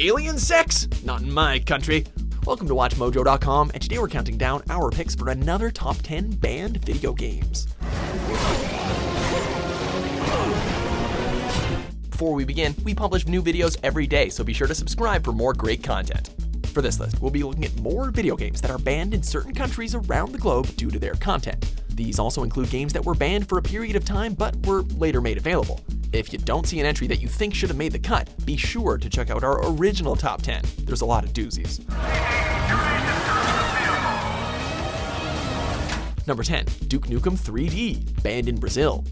Alien sex? Not in my country. Welcome to WatchMojo.com, and today we're counting down our picks for another top 10 banned video games. Before we begin, we publish new videos every day, so be sure to subscribe for more great content. For this list, we'll be looking at more video games that are banned in certain countries around the globe due to their content. These also include games that were banned for a period of time but were later made available. If you don't see an entry that you think should have made the cut, be sure to check out our original top 10. There's a lot of doozies. Number 10, Duke Nukem 3D, banned in Brazil.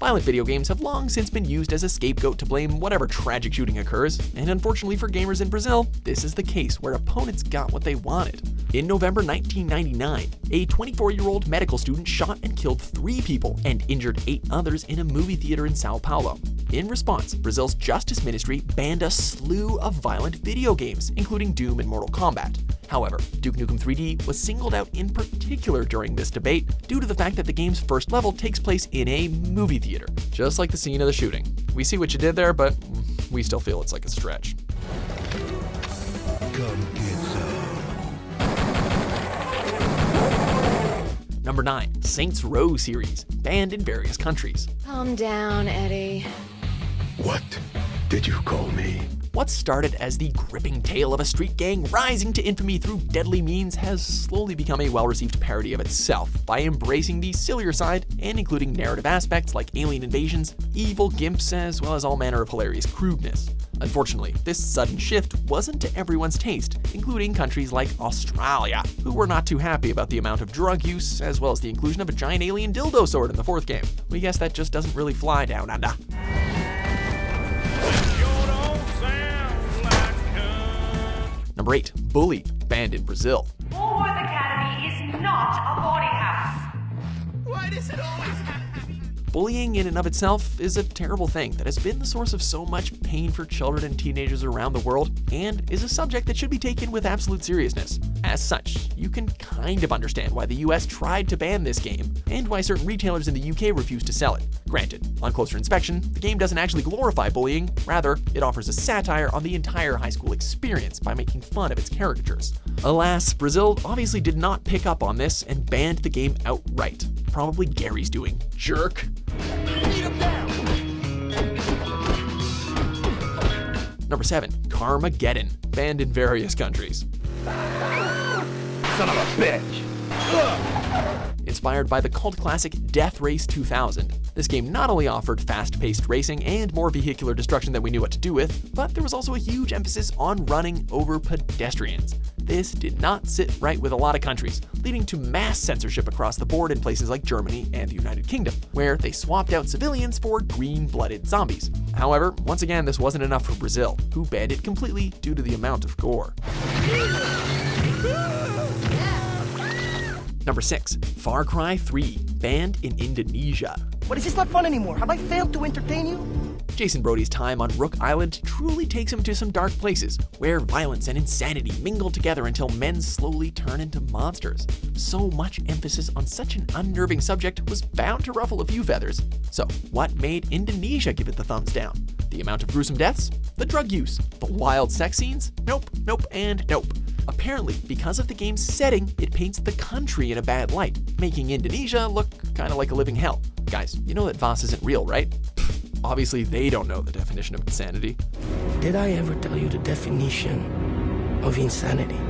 Violent video games have long since been used as a scapegoat to blame whatever tragic shooting occurs, and unfortunately for gamers in Brazil, this is the case where opponents got what they wanted. In November 1999, a 24-year-old medical student shot and killed 3 people and injured 8 others in a movie theater in Sao Paulo. In response, Brazil's Justice Ministry banned a slew of violent video games, including Doom and Mortal Kombat. However, Duke Nukem 3D was singled out in particular during this debate due to the fact that the game's first level takes place in a movie theater, just like the scene of the shooting. We see what you did there, but we still feel it's like a stretch. Come get some. Number 9, Saints Row series, banned in various countries. Calm down, Eddie. What did you call me? What started as the gripping tale of a street gang rising to infamy through deadly means has slowly become a well-received parody of itself by embracing the sillier side and including narrative aspects like alien invasions, evil gimps, as well as all manner of hilarious crudeness. Unfortunately, this sudden shift wasn't to everyone's taste, including countries like Australia, who were not too happy about the amount of drug use, as well as the inclusion of a giant alien dildo sword in the 4th game. We guess that just doesn't really fly down under. Number 8, Bully, banned in Brazil. Woolworth Academy is not a boarding house. Why does it always happen? Bullying in and of itself is a terrible thing that has been the source of so much pain for children and teenagers around the world, and is a subject that should be taken with absolute seriousness. As such, you can kind of understand why the US tried to ban this game, and why certain retailers in the UK refused to sell it. Granted, on closer inspection, the game doesn't actually glorify bullying, rather, it offers a satire on the entire high school experience by making fun of its caricatures. Alas, Brazil obviously did not pick up on this and banned the game outright. Probably Gary's doing, jerk. Number 7, Carmageddon, banned in various countries. Son of a bitch! Inspired by the cult classic Death Race 2000, this game not only offered fast-paced racing and more vehicular destruction than we knew what to do with, but there was also a huge emphasis on running over pedestrians. This did not sit right with a lot of countries, leading to mass censorship across the board in places like Germany and the United Kingdom, where they swapped out civilians for green-blooded zombies. However, once again, this wasn't enough for Brazil, who banned it completely due to the amount of gore. Number 6, Far Cry 3, banned in Indonesia. But is this not fun anymore? Have I failed to entertain you? Jason Brody's time on Rook Island truly takes him to some dark places, where violence and insanity mingle together until men slowly turn into monsters. So much emphasis on such an unnerving subject was bound to ruffle a few feathers. So, what made Indonesia give it the thumbs down? The amount of gruesome deaths? The drug use? The wild sex scenes? Nope, nope, and nope. Apparently, because of the game's setting, it paints the country in a bad light, making Indonesia look kinda like a living hell. Guys, you know that Voss isn't real, right? Pfft, obviously they don't know the definition of insanity. Did I ever tell you the definition of insanity?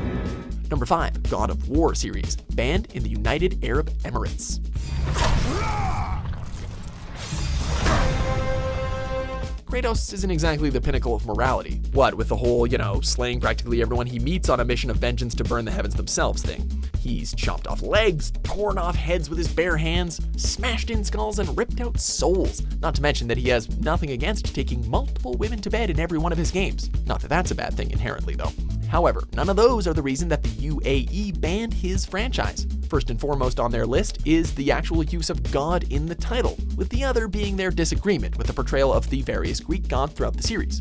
Number 5, God of War series, banned in the United Arab Emirates. Kratos isn't exactly the pinnacle of morality. What with the whole, slaying practically everyone he meets on a mission of vengeance to burn the heavens themselves thing. He's chopped off legs, torn off heads with his bare hands, smashed in skulls, and ripped out souls. Not to mention that he has nothing against taking multiple women to bed in every one of his games. Not that that's a bad thing inherently, though. However, none of those are the reason that the UAE banned his franchise. First and foremost on their list is the actual use of God in the title, with the other being their disagreement with the portrayal of the various Greek gods throughout the series.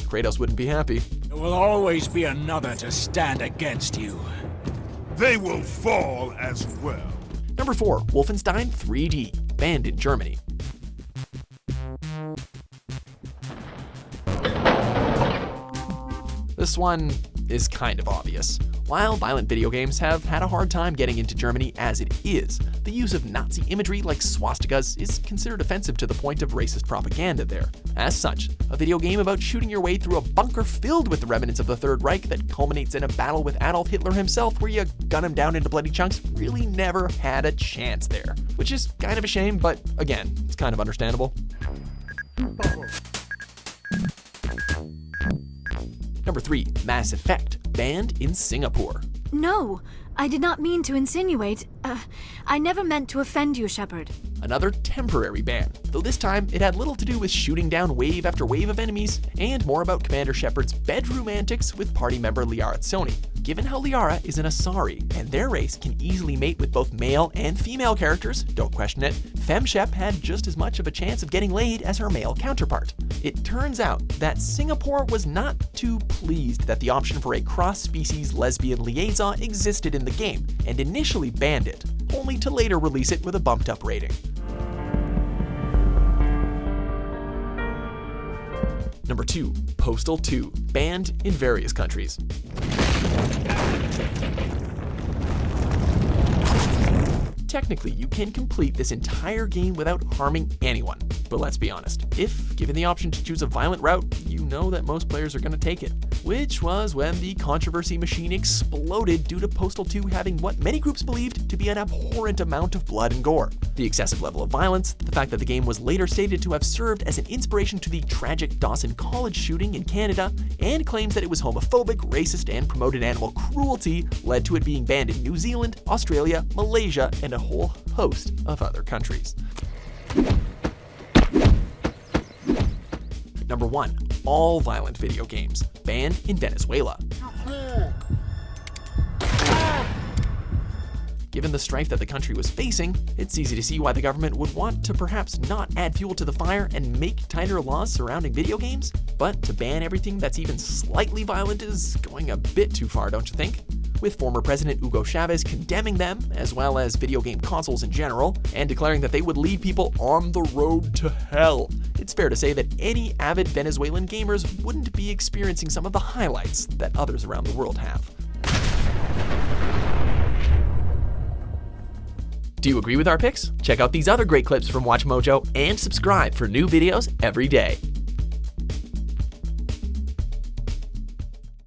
Kratos wouldn't be happy. There will always be another to stand against you. They will fall as well. Number 4, Wolfenstein 3D, banned in Germany. This one is kind of obvious. While violent video games have had a hard time getting into Germany as it is, the use of Nazi imagery like swastikas is considered offensive to the point of racist propaganda there. As such, a video game about shooting your way through a bunker filled with the remnants of the Third Reich that culminates in a battle with Adolf Hitler himself where you gun him down into bloody chunks really never had a chance there. Which is kind of a shame, but again, it's kind of understandable. Number 3, Mass Effect, banned in Singapore. No, I did not mean to insinuate. I never meant to offend you, Shepard. Another temporary ban, though this time it had little to do with shooting down wave after wave of enemies, and more about Commander Shepard's bedroom antics with party member Liara Tsoni. Given how Liara is an Asari, and their race can easily mate with both male and female characters, don't question it, FemShep had just as much of a chance of getting laid as her male counterpart. It turns out that Singapore was not too pleased that the option for a cross-species lesbian liaison existed in the game, and initially banned it, only to later release it with a bumped-up rating. Number 2, Postal 2, banned in various countries. Technically, you can complete this entire game without harming anyone, but let's be honest, if given the option to choose a violent route, you know that most players are going to take it. Which was when the controversy machine exploded due to Postal 2 having what many groups believed to be an abhorrent amount of blood and gore. The excessive level of violence, the fact that the game was later stated to have served as an inspiration to the tragic Dawson College shooting in Canada, and claims that it was homophobic, racist, and promoted animal cruelty led to it being banned in New Zealand, Australia, Malaysia, and a whole host of other countries. Number 1, all violent video games, banned in Venezuela. Given the strife that the country was facing, it's easy to see why the government would want to perhaps not add fuel to the fire and make tighter laws surrounding video games, but to ban everything that's even slightly violent is going a bit too far, don't you think? With former President Hugo Chavez condemning them, as well as video game consoles in general, and declaring that they would lead people on the road to hell. It's fair to say that any avid Venezuelan gamers wouldn't be experiencing some of the highlights that others around the world have. Do you agree with our picks? Check out these other great clips from WatchMojo and subscribe for new videos every day.